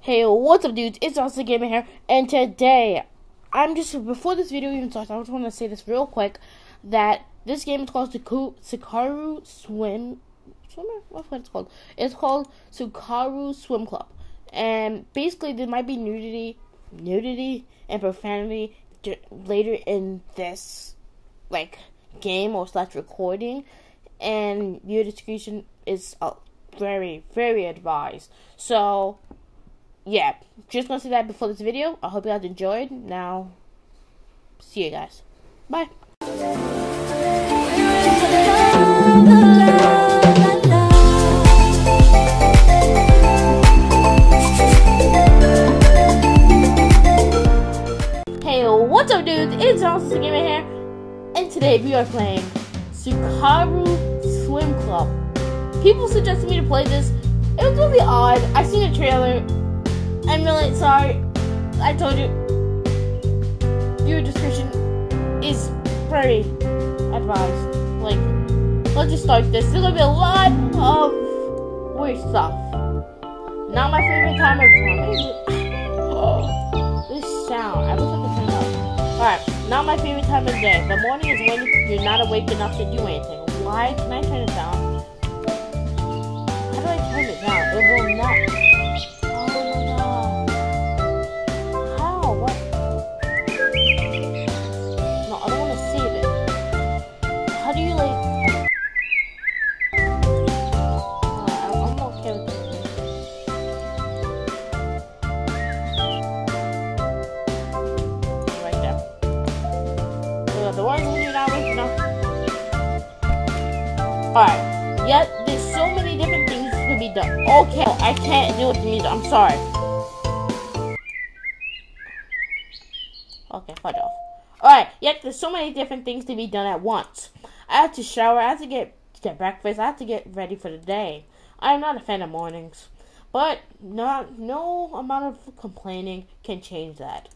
Hey, what's up, dudes? It's Joblessmcgamer here, and today, before this video even starts, I just want to say this real quick, that this game is called Sakura Swimmer? What's it's called? It's called Sakura Swim Club, and basically there might be nudity and profanity later in this, game or / recording, and your discretion is very, very advised. So, yeah, just gonna say that before this video. I hope you guys enjoyed. Now, see you guys. Bye. Hey, what's up, dudes? It's Joblessmcgamer here, and today we are playing Sakura Swim Club. People suggested me to play this. It was really odd. I seen a trailer. I'm really sorry. I told you. Viewer discretion is very advised. Let's just start this. There's gonna be a lot of weird stuff. Not my favorite time of this sound. I wish I could turn it up. Alright, not my favorite time of the day. The morning is when you're not awake enough to do anything. Why? Can I turn it down? How do I turn it down? It will not. Alright, yet there's so many different things to be done. Okay, I can't do it to me. I'm sorry. Okay, fudge off. Alright, yet there's so many different things to be done at once. I have to shower, I have to get breakfast, I have to get ready for the day. I am not a fan of mornings, but no amount of complaining can change that.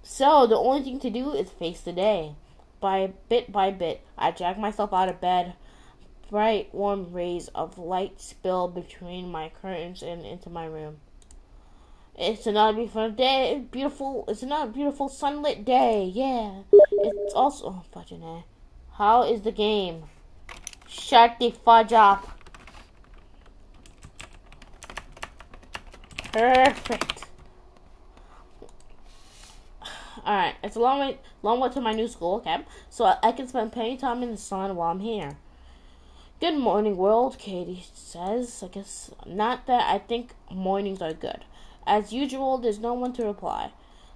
So the only thing to do is face the day. By bit, I drag myself out of bed. Bright, warm rays of light spill between my curtains and into my room. It's another beautiful day. It's another beautiful sunlit day. Yeah. It's also fudging it. How is the game? Shut the fudge up. Perfect. Alright, it's a long way to my new school, okay? So I can spend plenty of time in the sun while I'm here. Good morning, world, Katie says. I guess not that I think mornings are good. As usual, there's no one to reply.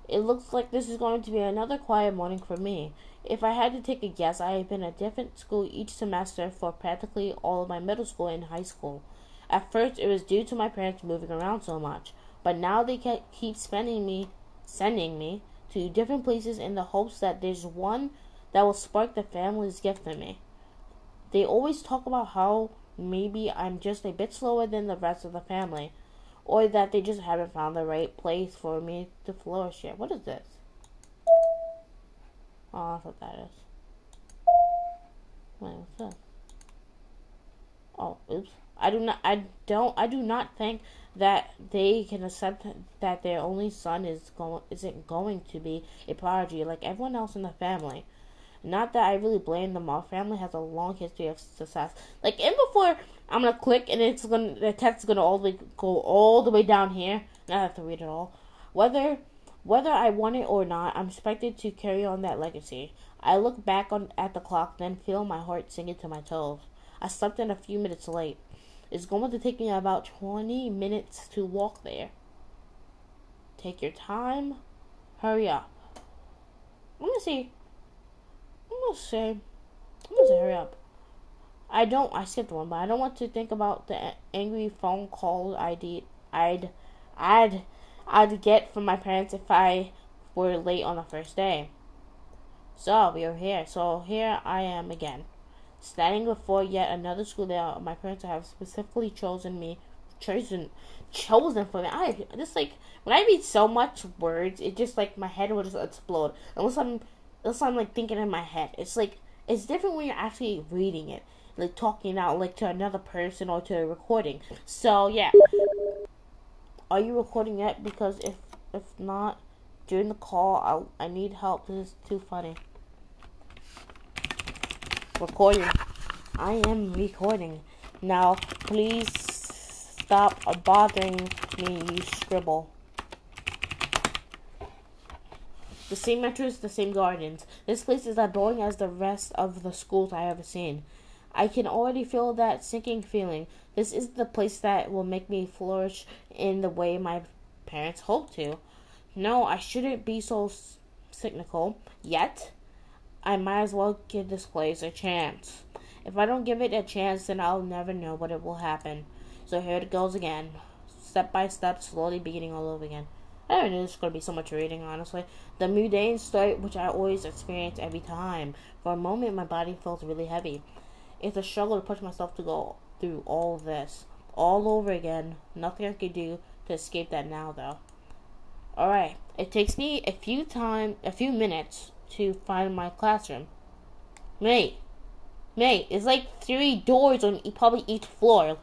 It looks like this is going to be another quiet morning for me. If I had to take a guess, I have been at a different school each semester for practically all of my middle school and high school. At first, it was due to my parents moving around so much, but now they keep sending me to different places in the hopes that there's one that will spark the family's gift in me. They always talk about how maybe I'm just a bit slower than the rest of the family, or that they just haven't found the right place for me to flourish yet. What is this? Oh, that's what that is. Wait, what's this? Oh, oops. I do not think that they can accept that their only son isn't going to be a prodigy like everyone else in the family. Not that I really blame them. Our family has a long history of success. Before I'm gonna click and the text is gonna go all the way down here. Now I have to read it all. Whether I want it or not, I'm expected to carry on that legacy. I look back at the clock, then feel my heart sinking to my toes. I slept in a few minutes late. It's going to take me about 20 minutes to walk there. Take your time. Hurry up. I'm gonna say hurry up. I skipped one, but I don't want to think about the angry phone calls I'd get from my parents if I were late on the first day. So we are here. So here I am again, standing before yet another school that my parents have specifically chosen for me. I just when I read so much words, it just my head will just explode. Unless I'm thinking in my head. It's different when you're actually reading it, talking out to another person or to a recording. So yeah, Are you recording yet? Because if not, during the call, I need help. This is too funny. Recording. I am recording. Now, please stop bothering me, you scribble. The same entrance, the same gardens. This place is as boring as the rest of the schools I have seen. I can already feel that sinking feeling. This is the place that will make me flourish in the way my parents hope to. No, I shouldn't be so cynical. Yet, I might as well give this place a chance. If I don't give it a chance, then I'll never know what it will happen. So here it goes again. Step by step, slowly beginning all over again. I don't know, there's going to be so much reading, honestly. The mundane start, which I always experience every time. For a moment, my body felt really heavy. It's a struggle to push myself to go through all this. All over again. Nothing I could do to escape that now, though. Alright, it takes me a few minutes to find my classroom. Mate, it's like 3 doors on probably each floor.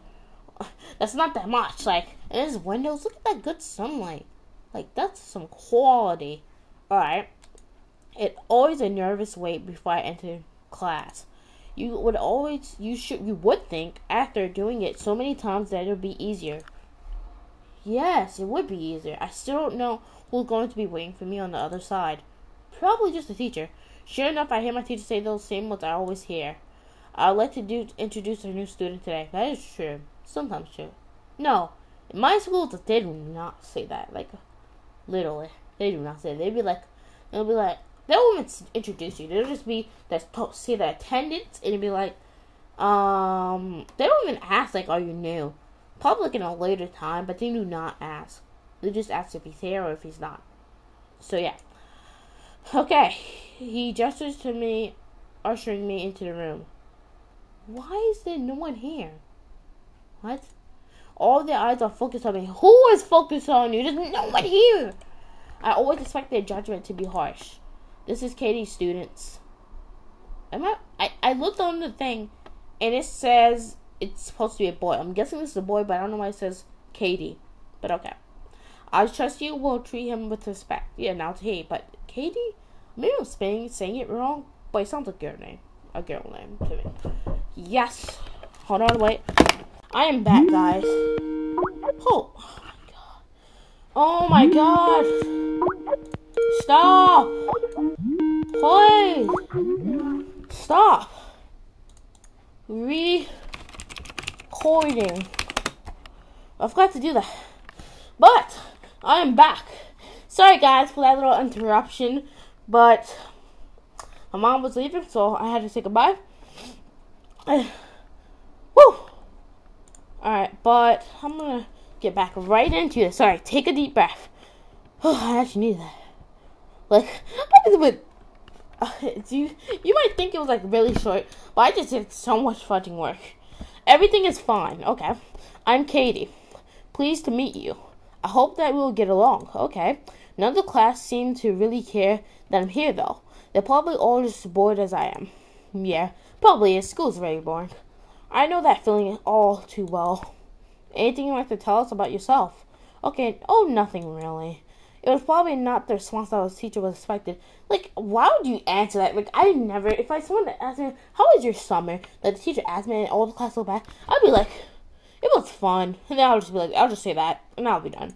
That's not that much. Like, and there's windows. Look at that good sunlight. Like, that's some quality. Alright. It's always a nervous wait before I enter class. You would think after doing it so many times that it would be easier. Yes, it would be easier. I still don't know who's going to be waiting for me on the other side. Probably just the teacher. Sure enough, I hear my teacher say those same words I always hear. I'd like to introduce a new student today. That is true. Sometimes true. No, in my school, they do not say that. Like, literally, they do not say it. They'll be like, they won't even introduce you. They'll just be say the attendance, and it'll be like, they don't even ask like, are you new? Probably like in a later time, but they do not ask. They just ask if he's here or if he's not. So yeah. Okay, he gestures to me, ushering me into the room. Why is there no one here? What? All their eyes are focused on me. Who is focused on you? There's no one here. I always expect their judgment to be harsh. This is Katie's students. I looked on the thing, and it says it's supposed to be a boy. I'm guessing this is a boy, but I don't know why it says Katie. But okay. I trust you will treat him with respect. Yeah, now it's he, but Katie? Maybe I'm saying it wrong, but it sounds like a girl name to me. Yes. Hold on, wait. I am back, guys. Oh my god. Stop. Please. Stop. Recording. I forgot to do that. But I am back. Sorry guys for that little interruption, but my mom was leaving, so I had to say goodbye. Woo! Alright, but I'm gonna get back right into it. Sorry, take a deep breath. I actually need that. Like, you might think it was like really short, but I just did so much fucking work. Everything is fine. Okay. I'm Katie. Pleased to meet you. I hope that we'll get along. Okay. None of the class seem to really care that I'm here, though. They're probably all just bored as I am. Yeah, probably is. School's very boring. I know that feeling all too well. Anything you'd like to tell us about yourself? Okay, nothing really. It was probably not the response that the teacher was expected. Like, why would you answer that? Like, if someone asked me, how was your summer? Like, the teacher asked me and all the class looked back, I'd be like, it was fun. And then I'll just say that, and I'll be done.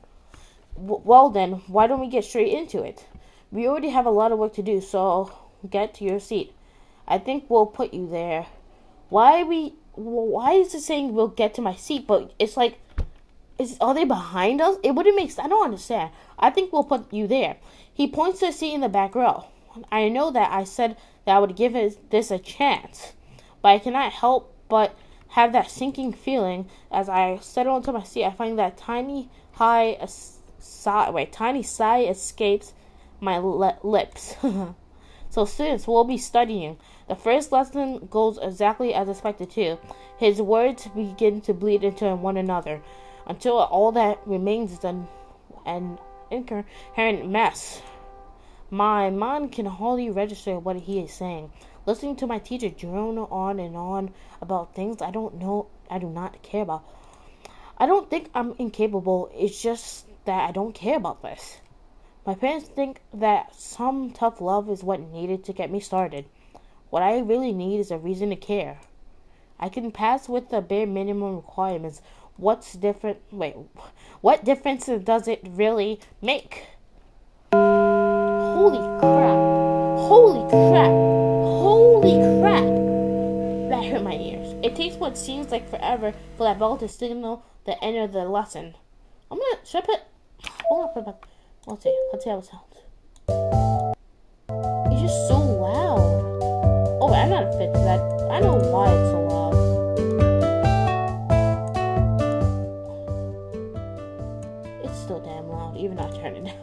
Well then, why don't we get straight into it? We already have a lot of work to do, so get to your seat. I think we'll put you there. Why is it saying we'll get to my seat, but it's like, are they behind us? It wouldn't make sense. I don't understand. I think we'll put you there. He points to a seat in the back row. I know that I said that I would give this a chance, but I cannot help but have that sinking feeling as I settle into my seat. I find that tiny sigh escapes my lips. So students, we'll be studying. The first lesson goes exactly as expected too. His words begin to bleed into one another until all that remains is an incoherent mess. My mind can hardly register what he is saying. Listening to my teacher drone on and on about things I do not care about. I don't think I'm incapable. It's just that I don't care about this. My parents think that some tough love is what needed to get me started. What I really need is a reason to care. I can pass with the bare minimum requirements. What difference does it really make? Holy crap. Holy crap. Holy crap. That hurt my ears. It takes what seems like forever for that bell to signal the end of the lesson. Should I put... Hold on, let's see how it sounds. It's just so loud. Oh, I'm not fit for that. I know why it's so loud. It's still damn loud, even though I turned it down.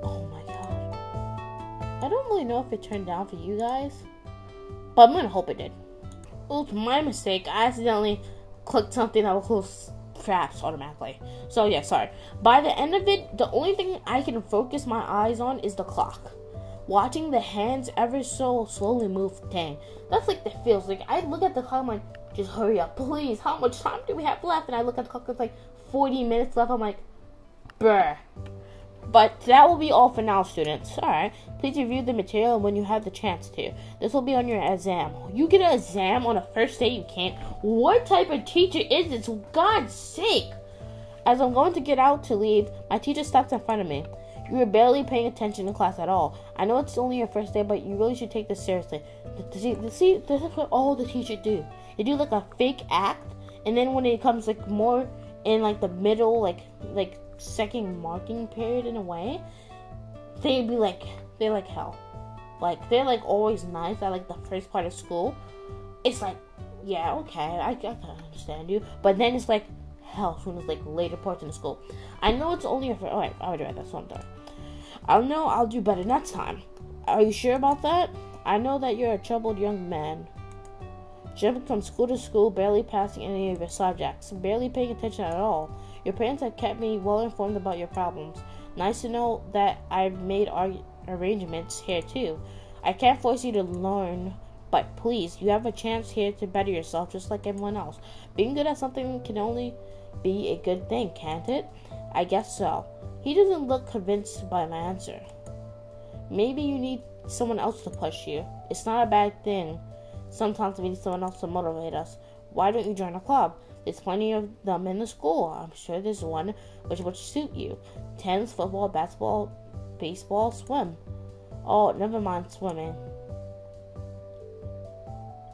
Oh my god. I don't really know if it turned down for you guys, but I'm gonna hope it did. Oops, my mistake. I accidentally clicked something that will close traps automatically. So yeah, sorry. By the end of it, the only thing I can focus my eyes on is the clock. Watching the hands ever so slowly move, dang, that's like the feels. Like I look at the clock, I'm like, just hurry up, please. How much time do we have left? And I look at the clock, it's like 40 minutes left. I'm like, bruh. But that will be all for now, students. Alright, please review the material when you have the chance to. This will be on your exam. You get an exam on the first day you can't? What type of teacher is this? For God's sake. As I'm going to get out to leave, my teacher stops in front of me. You were barely paying attention in class at all. I know it's only your first day, but you really should take this seriously. See, this is what all the teachers do. They do like a fake act, and then when it comes like more in like the middle, like second marking period in a way, they're like hell. Like they're like always nice at like the first part of school. It's like, yeah, okay, I can understand you, but then it's like hell when it's like later parts in the school. I know it's only your alright, I already read that, so I'm done. I'll know I'll do better next time. Are you sure about that? I know that you're a troubled young man. Jumping from school to school, barely passing any of your subjects, barely paying attention at all. Your parents have kept me well informed about your problems. Nice to know that I've made arrangements here too. I can't force you to learn, but please, you have a chance here to better yourself just like everyone else. Being good at something can only be a good thing, can't it? I guess so. He doesn't look convinced by my answer. Maybe you need someone else to push you. It's not a bad thing. Sometimes we need someone else to motivate us. Why don't you join a club? There's plenty of them in the school. I'm sure there's one which would suit you. Tennis, football, basketball, baseball, swim. Oh, never mind swimming.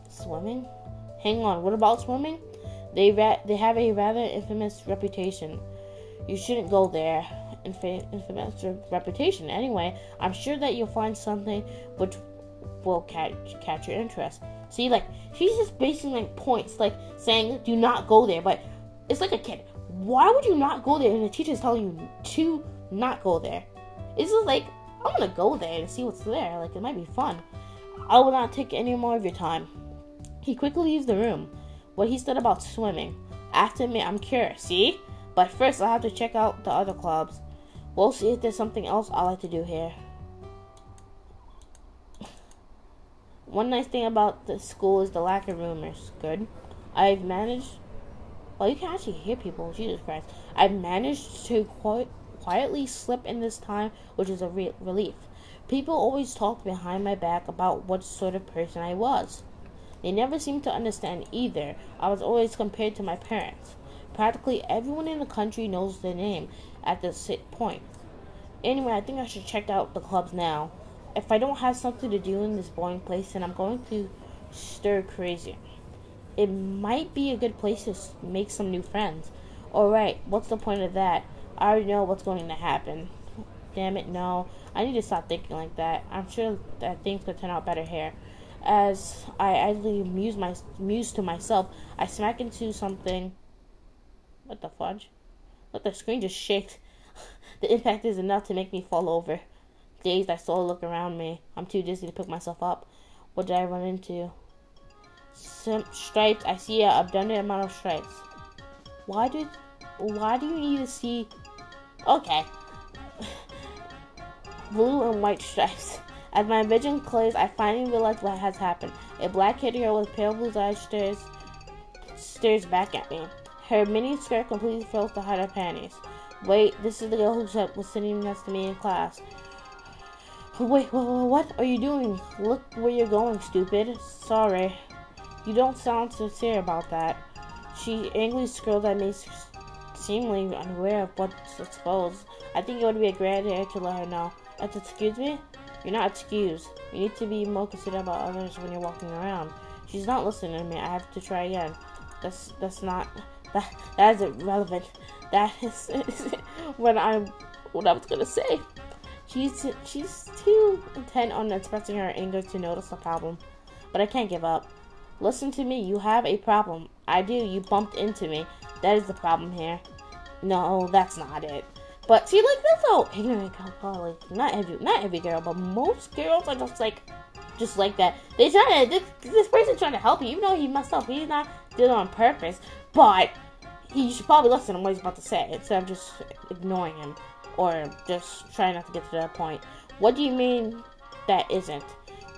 Swimming? Hang on, what about swimming? They have a rather infamous reputation. You shouldn't go there. Infamous reputation. Anyway, I'm sure that you'll find something which will catch your interest. See, like, she's just basing, like, points, like, saying, do not go there, but it's like a kid. Why would you not go there and the teacher's telling you to not go there? It's just like, I'm gonna go there and see what's there. Like, it might be fun. I will not take any more of your time. He quickly leaves the room. What he said about swimming. I have to admit, I'm curious, see? But first, I have to check out the other clubs. We'll see if there's something else I like to do here. One nice thing about the school is the lack of rumors. Good. I've managed... Well, you can actually hear people. Jesus Christ. I've managed to quietly slip in this time, which is a relief. People always talked behind my back about what sort of person I was. They never seemed to understand either. I was always compared to my parents. Practically everyone in the country knows their name at this point. Anyway, I think I should check out the clubs now. If I don't have something to do in this boring place, then I'm going to stir crazy. It might be a good place to make some new friends. Alright, what's the point of that? I already know what's going to happen. Damn it, no. I need to stop thinking like that. I'm sure that things could turn out better here. As I idly muse to myself, I smack into something. What the fudge? Let the screen just shake. The impact is enough to make me fall over. Dazed, I slowly look around me. I'm too dizzy to pick myself up. What did I run into? Stripes. I see an abundant amount of stripes. Why do you need to see? Okay. Blue and white stripes. As my vision clears, I finally realize what has happened. A black-haired girl with pale blue eyes stares back at me. Her mini skirt completely fails to hide her panties. Wait, this is the girl who was sitting next to me in class. Wait, what are you doing? Look where you're going, stupid. Sorry. You don't sound sincere about that. She angrily scowled at me, seemingly unaware of what's exposed. I think it would be a great idea to let her know. Excuse me? You're not excused. You need to be more considerate about others when you're walking around. She's not listening to me. I have to try again. That's not... That isn't relevant. That is what I was gonna say. She's too intent on expressing her anger to notice the problem. But I can't give up. Listen to me. You have a problem. I do. You bumped into me. That is the problem here. No, that's not it. But see, like, that's how ignorant girls are. Like, not every girl, but most girls are just like that. They try to, this person's trying to help you, even though he messed up. He's not doing it on purpose, but you should probably listen to what he's about to say instead of just ignoring him or just trying not to get to that point. What do you mean that isn't?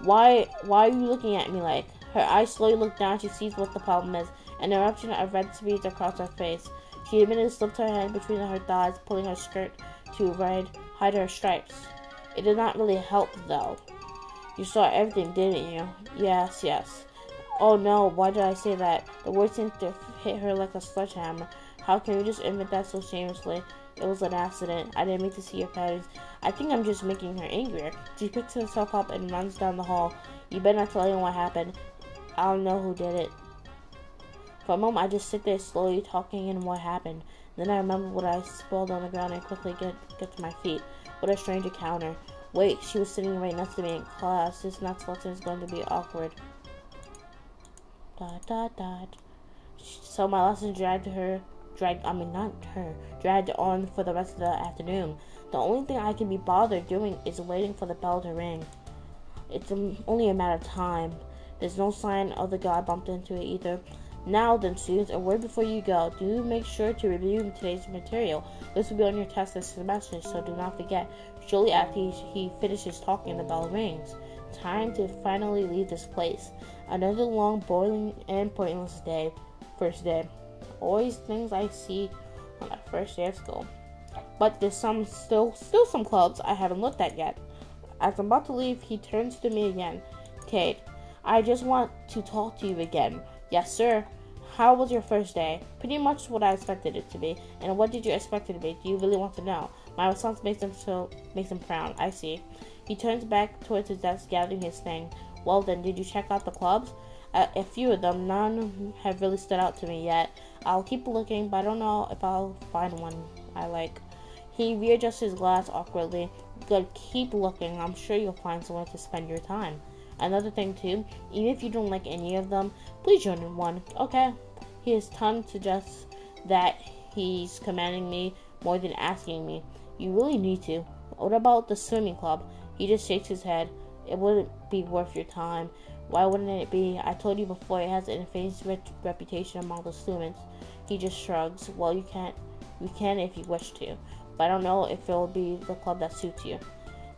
Why are you looking at me like? Her eyes slowly look down. She sees what the problem is. An eruption of red speeds across her face. She immediately slipped her hand between her thighs, pulling her skirt to hide her stripes. It did not really help, though. You saw everything, didn't you? Yes. Oh no, why did I say that? The words seemed to hit her like a sledgehammer. How can you just admit that so shamelessly? It was an accident. I didn't mean to see your patterns. I think I'm just making her angrier. She picks herself up and runs down the hall. You better not tell anyone what happened. I don't know who did it. For a moment, I just sit there slowly talking and what happened. Then I remember what I spilled on the ground and quickly get to my feet. What a strange encounter. Wait, she was sitting right next to me in class. This next lesson is going to be awkward. ... So my lesson dragged on for the rest of the afternoon. The only thing I can be bothered doing is waiting for the bell to ring. It's only a matter of time. There's no sign of the guy I bumped into it either. Now then, students, a word before you go. Do make sure to review today's material. This will be on your test this semester, so do not forget. Shortly after he finishes talking, the bell rings. Time to finally leave this place. Another long, boring, and pointless day. First day. Always things I see on that first day of school. But there's still some clubs I haven't looked at yet. As I'm about to leave, he turns to me again. Kate, I just want to talk to you again. Yes, sir. How was your first day? Pretty much what I expected it to be. And what did you expect it to be? Do you really want to know? My response makes him frown. I see. He turns back towards his desk, gathering his thing. Well then, did you check out the clubs? A few of them. None have really stood out to me yet. I'll keep looking, but I don't know if I'll find one I like. He readjusts his glass awkwardly. Good, keep looking. I'm sure you'll find someone to spend your time. Another thing too, even if you don't like any of them, please join in one. Okay. His tongue suggests that he's commanding me more than asking me. You really need to. What about the swimming club? He just shakes his head. It wouldn't be worth your time. Why wouldn't it be? I told you before, it has an infamous reputation among the students. He just shrugs. Well, you can if you wish to, but I don't know if it will be the club that suits you.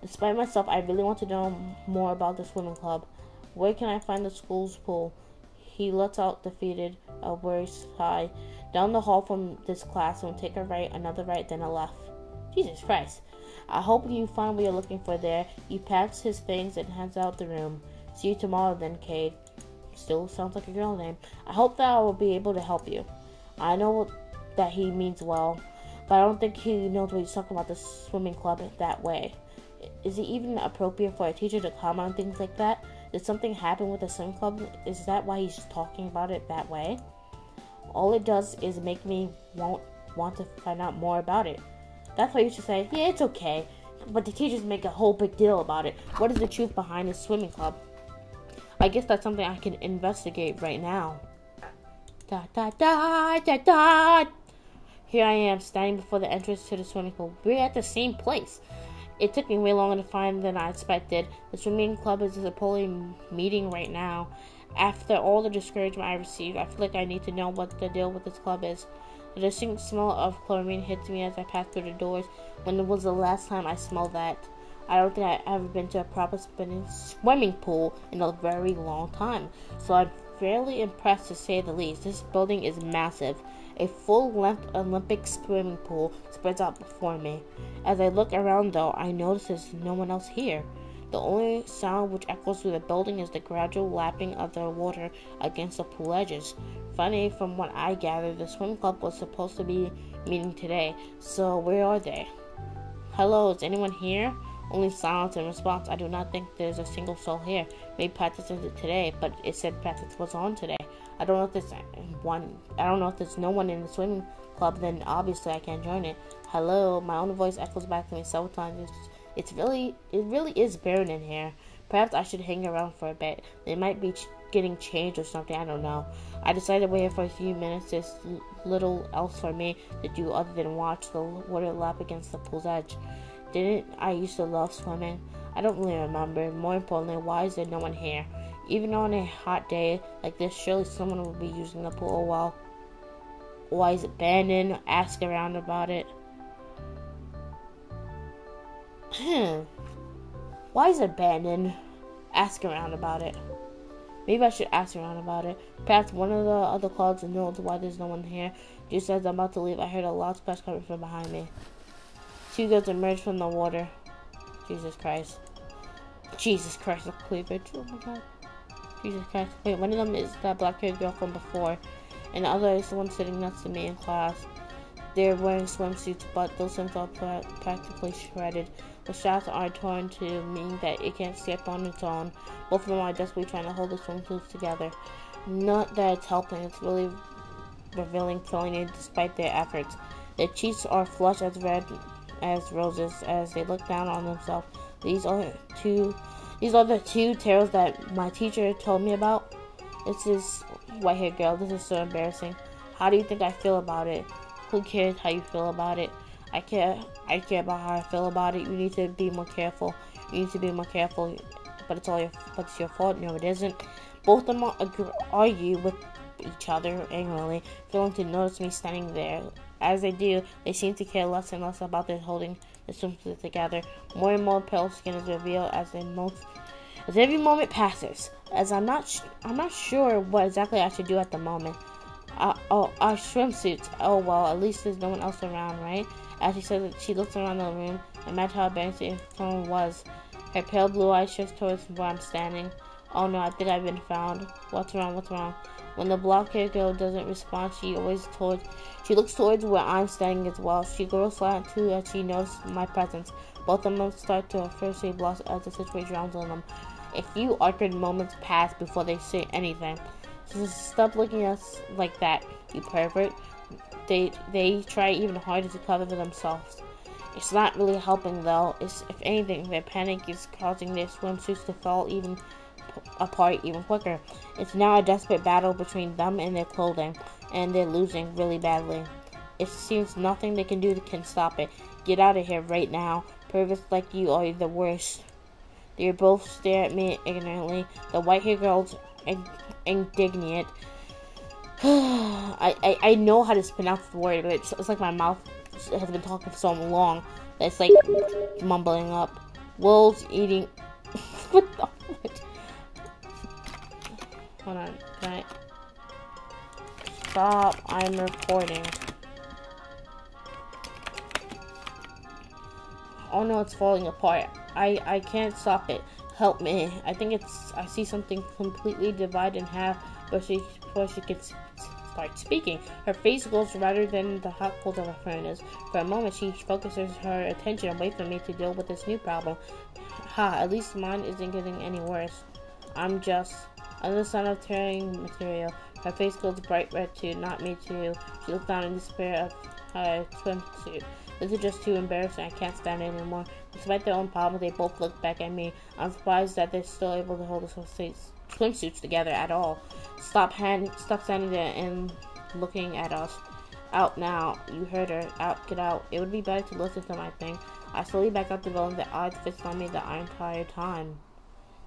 Despite myself, I really want to know more about the swimming club. Where can I find the school's pool? He lets out defeated, a weary sigh. Down the hall from this classroom, take a right, another right, then a left. Jesus Christ. I hope you find what you're looking for there. He packs his things and heads out the room. See you tomorrow then, Cade. Still sounds like a girl name. I hope that I will be able to help you. I know that he means well, but I don't think he knows what he's talking about the swimming club that way. Is it even appropriate for a teacher to comment on things like that? Did something happen with the swim club? Is that why he's talking about it that way? All it does is make me want to find out more about it. That's why you should say, yeah, it's okay. But the teachers make a whole big deal about it. What is the truth behind the swimming club? I guess that's something I can investigate right now. Here I am, standing before the entrance to the swimming pool. We're at the same place. It took me way longer to find than I expected. The swimming club is supposedly meeting right now. After all the discouragement I received, I feel like I need to know what the deal with this club is. The distinct smell of chlorine hits me as I pass through the doors. When was the last time I smelled that? I don't think I've ever been to a proper swimming pool in a very long time. So I'm fairly impressed, to say the least. This building is massive. A full-length Olympic swimming pool spreads out before me. As I look around, though, I notice there's no one else here. The only sound which echoes through the building is the gradual lapping of the water against the pool edges. Funny, from what I gathered, the swim club was supposed to be meeting today, so where are they? Hello, is anyone here? Only silence in response. I do not think there's a single soul here. Maybe practice isn't today, but it said practice was on today. I don't know if there's no one in the swimming club, then obviously I can't join it. Hello, my own voice echoes back to me several times. It really is barren in here. Perhaps I should hang around for a bit. They might be getting changed or something, I don't know. I decided to wait here for a few minutes. There's little else for me to do other than watch the water lap against the pool's edge. Didn't I used to love swimming? I don't really remember. More importantly, why is there no one here? Even on a hot day like this, surely someone will be using the pool. Well, why is it abandoned? Ask around about it. Why is it abandoned? Ask around about it. Maybe I should ask around about it. Perhaps one of the other clubs knows why there's no one here. Just as I'm about to leave, I heard a loud splash coming from behind me. Two girls emerged from the water. Jesus Christ. Jesus Christ, the cleavage. Oh my god. Jesus Christ. Wait, one of them is that black-haired girl from before, and the other is the one sitting next to me in class. They're wearing swimsuits, but those swimsuits are practically shredded. The straps are torn to mean that it can't step on its own. Both of them are desperately trying to hold the swimsuits together. Not that it's helping, it's really revealing feeling despite their efforts. Their cheeks are flushed as red as roses as they look down on themselves. These are the two tales that my teacher told me about. This is white-haired girl. This is so embarrassing. How do you think I feel about it? Who cares how you feel about it? I care about how I feel about it. You need to be more careful. But it's your fault. No, it isn't. Both of them argue with each other angrily, failing to notice me standing there. As they do, they seem to care less and less about their holding the swimsuit together. More and more pale skin is revealed as every moment passes. As I'm not sure what exactly I should do at the moment. Our swimsuits. Oh well, at least there's no one else around, right? As she said that, she looks around the room and imagine how embarrassing someone was. Her pale blue eyes shift towards where I'm standing. Oh no, I think I've been found. What's wrong? When the block-haired girl doesn't respond, she looks towards where I'm standing as well. She grows silent too as she notices my presence. Both of them start to officially blush as the situation drowns on them. A few awkward moments pass before they say anything. So stop looking at us like that, you pervert. They try even harder to cover for themselves. It's not really helping though. If anything, their panic is causing their swimsuits to fall apart even quicker. It's now a desperate battle between them and their clothing, and they're losing really badly. It seems nothing they can do can stop it. Get out of here right now. Perverts like you are the worst. They both stare at me ignorantly. The white-haired girl's indignant. I know how to pronounce the word, but it's like my mouth has been talking for so long that it's like mumbling up. Wolves eating. What the fuck? Hold on, can I stop? I'm recording. Oh no, it's falling apart. I can't stop it. Help me. I think I see something completely divided in half before she can start speaking. Her face glows rather than the hot coals of a furnace. For a moment, she focuses her attention away from me to deal with this new problem. At least mine isn't getting any worse. I'm just under the sun of tearing material. Her face glows bright red too, not me too. She looks down in despair of her swimsuit. This is just too embarrassing. I can't stand it anymore. Despite their own problems, they both look back at me. I'm surprised that they're still able to hold the swimsuits together at all. Stop standing there and looking at us. Out now. You heard her. Out. Get out. It would be better to listen to my thing. I slowly back up the building, the eyes fixed on me the entire time.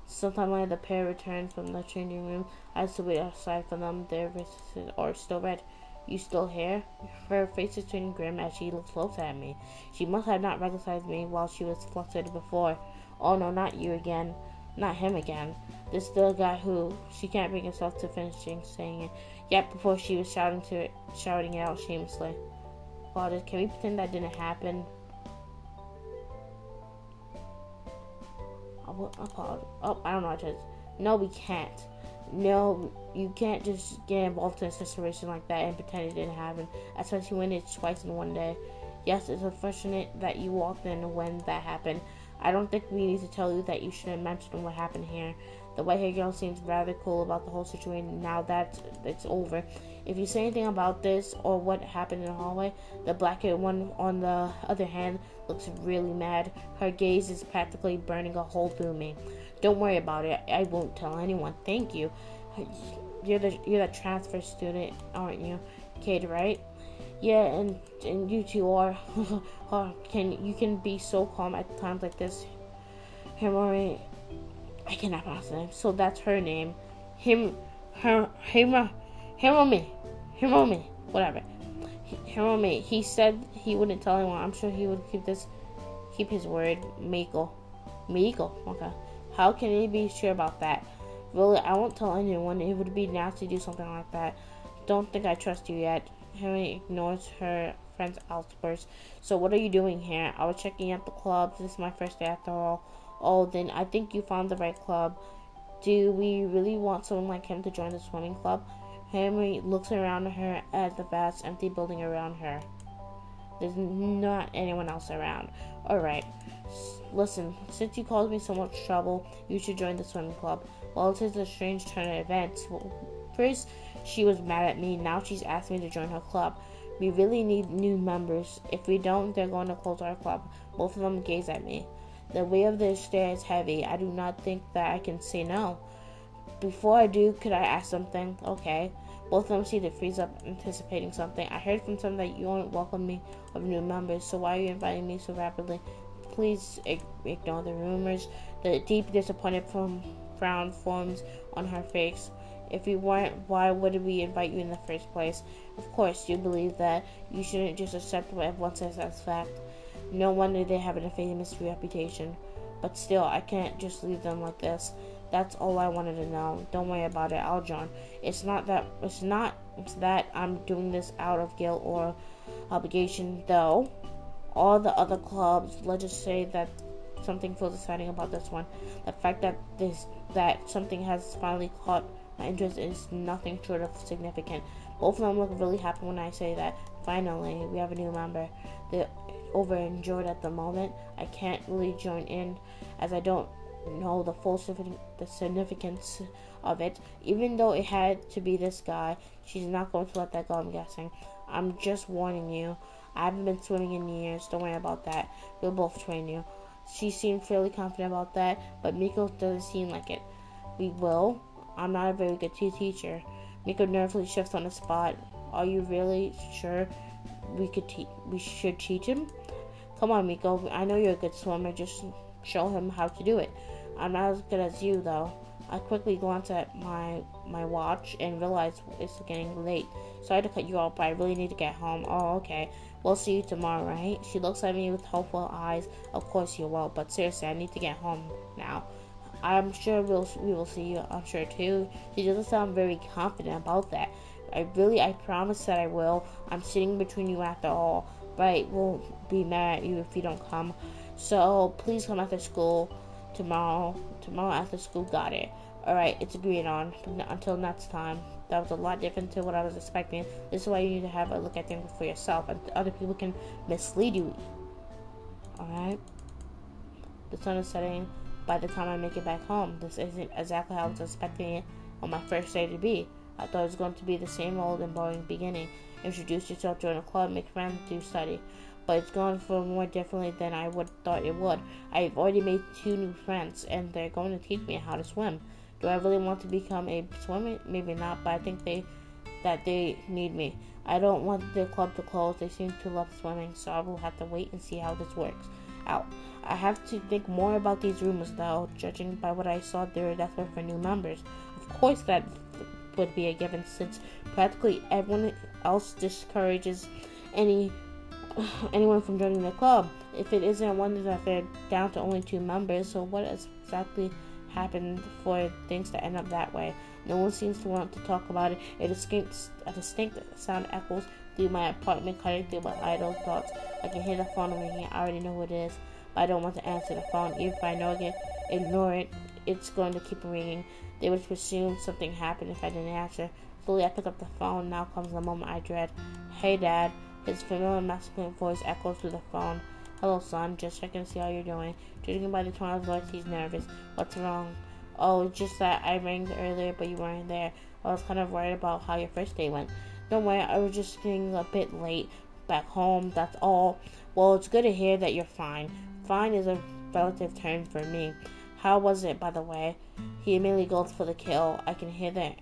Sometime later, the pair returned from the changing room. I stood outside for them. Their faces are still red. You still here? Her face is turning grim as she looks close at me. She must have not recognized me while she was flustered before. Oh no, not you again. Not him again. This is the guy who... She can't bring herself to finishing saying it. Yet before she was shouting it out shamelessly. Well, can we pretend that didn't happen? I don't know what it is. No, we can't. No, you can't just get involved in a situation like that and pretend it didn't happen, especially when it's twice in one day. Yes, it's unfortunate that you walked in when that happened. I don't think we need to tell you that you shouldn't mention what happened here. The white-haired girl seems rather cool about the whole situation now that it's over. If you say anything about this or what happened in the hallway, the black-haired one, on the other hand, looks really mad. Her gaze is practically burning a hole through me. Don't worry about it. I won't tell anyone. Thank you. You're the transfer student, aren't you? Kid, right? Yeah, and you two are. You can be so calm at times like this. Himori, I cannot pronounce the name. So that's her name. Hiromi, whatever. Hiromi. He said he wouldn't tell anyone. I'm sure he would keep his word. Miko. Okay. How can he be sure about that? Really, I won't tell anyone. It would be nasty to do something like that. Don't think I trust you yet. Harry ignores her friend's outburst. So what are you doing here? I was checking out the club. This is my first day after all. Oh, then I think you found the right club. Do we really want someone like him to join the swimming club? Henry looks around her at the vast empty building around her. There's not anyone else around. Alright. Listen, since you caused me so much trouble, you should join the swimming club. Well, it is a strange turn of events. First, she was mad at me. Now she's asked me to join her club. We really need new members. If we don't, they're going to close our club. Both of them gaze at me. The weight of their stare is heavy. I do not think that I can say no. Before I do, could I ask something? Okay. Both of them seem to freeze up, anticipating something. I heard from some that you won't welcome me of new members, so why are you inviting me so rapidly? Please ignore the rumors. The deep disappointed frown forms on her face. If we weren't, why would we invite you in the first place? Of course, you believe that you shouldn't just accept what everyone says as fact. No wonder they have a famous reputation. But still, I can't just leave them like this. That's all I wanted to know. Don't worry about it. I'll join. It's that I'm doing this out of guilt or obligation, though. All the other clubs, let's just say that something feels exciting about this one. The fact that something has finally caught my interest is nothing short of significant. Both of them look really happy when I say that. Finally, we have a new member. They're overjoyed at the moment. I can't really join in as I don't know the full significance of it. Even though it had to be this guy, she's not going to let that go, I'm guessing. I'm just warning you. I haven't been swimming in years. Don't worry about that. We'll both train you. She seemed fairly confident about that, but Miko doesn't seem like it. We will. I'm not a very good teacher. Miko nervously shifts on the spot. Are you really sure we should teach him? Come on, Miko. I know you're a good swimmer. Just show him how to do it. I'm not as good as you, though. I quickly glance at my watch and realize it's getting late. Sorry to cut you off, but I really need to get home. Oh, okay. We'll see you tomorrow, right? She looks at me with hopeful eyes. Of course you will, but seriously, I need to get home now. I'm sure we will see you. I'm sure too. She doesn't sound very confident about that. I promise that I will. I'm sitting between you after all, but I won't be mad at you if you don't come. So please come after school tomorrow. Tomorrow after school, got it. Alright, it's agreed on. Until next time. That was a lot different to what I was expecting. This is why you need to have a look at things for yourself, and other people can mislead you. Alright? The sun is setting by the time I make it back home. This isn't exactly how I was expecting it on my first day to be. I thought it was going to be the same old and boring beginning. Introduce yourself, join a club, make friends, do study. But it's gone for more differently than I thought it would. I've already made 2 new friends, and they're going to teach me how to swim. Do I really want to become a swimmer? Maybe not, but I think that they need me. I don't want the club to close. They seem to love swimming, so I will have to wait and see how this works out. I have to think more about these rumors, though. Judging by what I saw, they were desperate for new members. Of course that would be a given, since practically everyone else discourages anyone from joining the club. If it isn't one that they're down to only 2 members, so what exactly happened for things to end up that way. No one seems to want to talk about it. A distinct sound echoes through my apartment, cutting through my idle thoughts. I can hear the phone ringing. I already know who it is, but I don't want to answer the phone. Even if I know it, ignore it. It's going to keep ringing. They would presume something happened if I didn't answer. Slowly, I pick up the phone. Now comes the moment I dread. Hey, Dad. His familiar masculine voice echoes through the phone. Hello, son. Just checking to see how you're doing. Judging by the tone of his voice, he's nervous. What's wrong? Oh, just that I rang earlier, but you weren't there. I was kind of worried about how your first day went. Don't worry, I was just getting a bit late back home, that's all. Well, it's good to hear that you're fine. Fine is a relative term for me. How was it, by the way? He immediately goes for the kill. I can hear the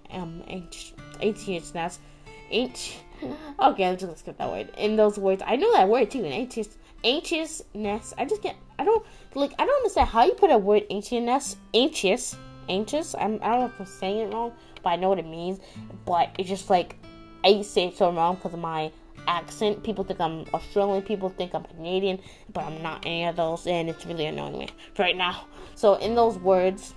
anxiousness. Okay, let's just skip that word. In those words, I know that word too. Anxiousness. I don't understand how you put a word anxious. Anxious. I don't know if I'm saying it wrong, but I know what it means. But it's just like I say it so wrong because of my accent. People think I'm Australian. People think I'm Canadian, but I'm not any of those, and it's really annoying me right now. So in those words,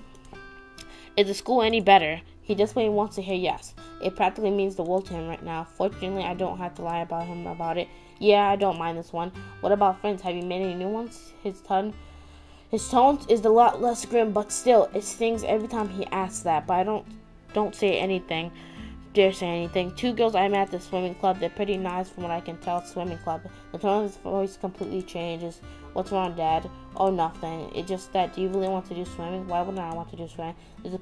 is the school any better? He desperately wants to hear yes. It practically means the world to him right now. Fortunately, I don't have to lie about him about it. Yeah, I don't mind this one. What about friends? Have you made any new ones? His tone is a lot less grim, but still, it stings every time he asks that. But I don't say anything. Dare say anything. 2 girls I met at the swimming club. They're pretty nice from what I can tell. Swimming club. The tone of his voice completely changes. What's wrong, Dad? Oh, nothing. It's just that. Do you really want to do swimming? Why wouldn't I want to do swimming? There's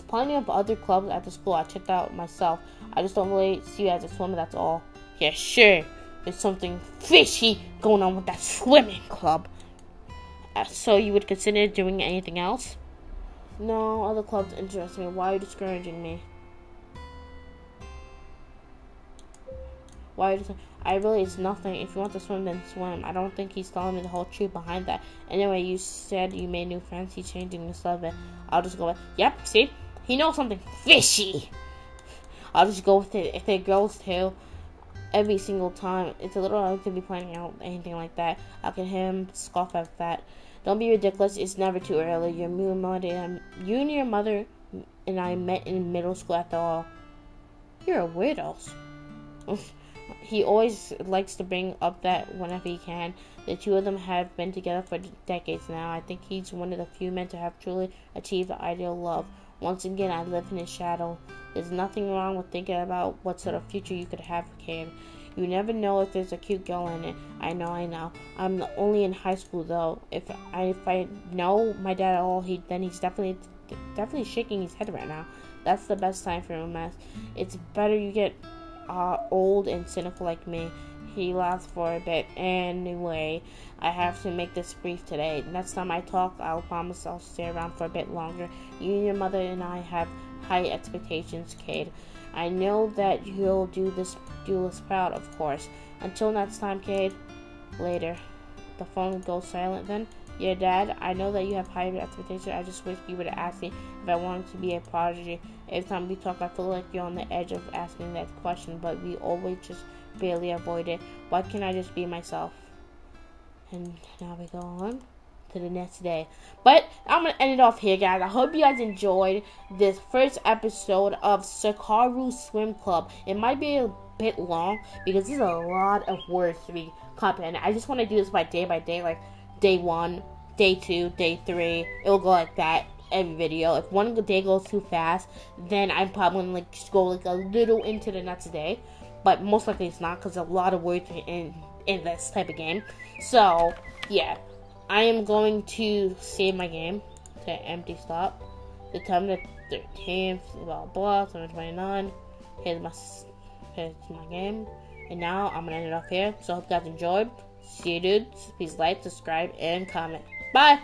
plenty of other clubs at the school. I checked out myself. I just don't really see you as a swimmer. That's all. Yeah, sure. There's something fishy going on with that swimming club. So you would consider doing anything else? No, other clubs interest me. Why are you discouraging me? It's nothing. If you want to swim, then swim. I don't think he's telling me the whole truth behind that. Anyway, you said you made new friends. He's changing the subject. I'll just go with, yep, see? He knows something fishy. I'll just go with it. If it goes to every single time, it's a little early to be planning out anything like that. I can hear him scoff at that. Don't be ridiculous. It's never too early. You and your mother and I met in middle school after all. You're a weirdo. He always likes to bring up that whenever he can. The two of them have been together for decades now. I think he's one of the few men to have truly achieved the ideal love. Once again, I live in his shadow. There's nothing wrong with thinking about what sort of future you could have, kid. You never know if there's a cute girl in it. I know. I'm only in high school, though. If I know my dad at all, he's definitely shaking his head right now. That's the best time for him, as it's better you get old and cynical like me. He laughed for a bit. Anyway, I have to make this brief today. Next time I talk, I'll promise I'll stay around for a bit longer. You and your mother and I have high expectations, Cade. I know that you'll do us proud, of course. Until next time, Cade. Later. The phone goes silent then. Yeah, Dad, I know that you have high expectations. I just wish you would have asked me if I wanted to be a prodigy. Every time we talk, I feel like you're on the edge of asking that question, but we always just barely avoid it. Why can't I just be myself? And now we go on to the next day. But I'm going to end it off here, guys. I hope you guys enjoyed this first episode of Sakura Swim Club. It might be a bit long because there's a lot of words to be comprehended. I just want to do this by day, like day 1, day 2, day 3. It will go like that every video. If one day goes too fast, then I'm probably going to just go a little into the next day. But most likely it's not because there's a lot of words in this type of game. So, yeah. I am going to save my game to empty stop. The time the 13th, blah blah, 729. Here's my game. And now I'm gonna end it off here. So I hope you guys enjoyed. See you dudes. Please like, subscribe, and comment. Bye!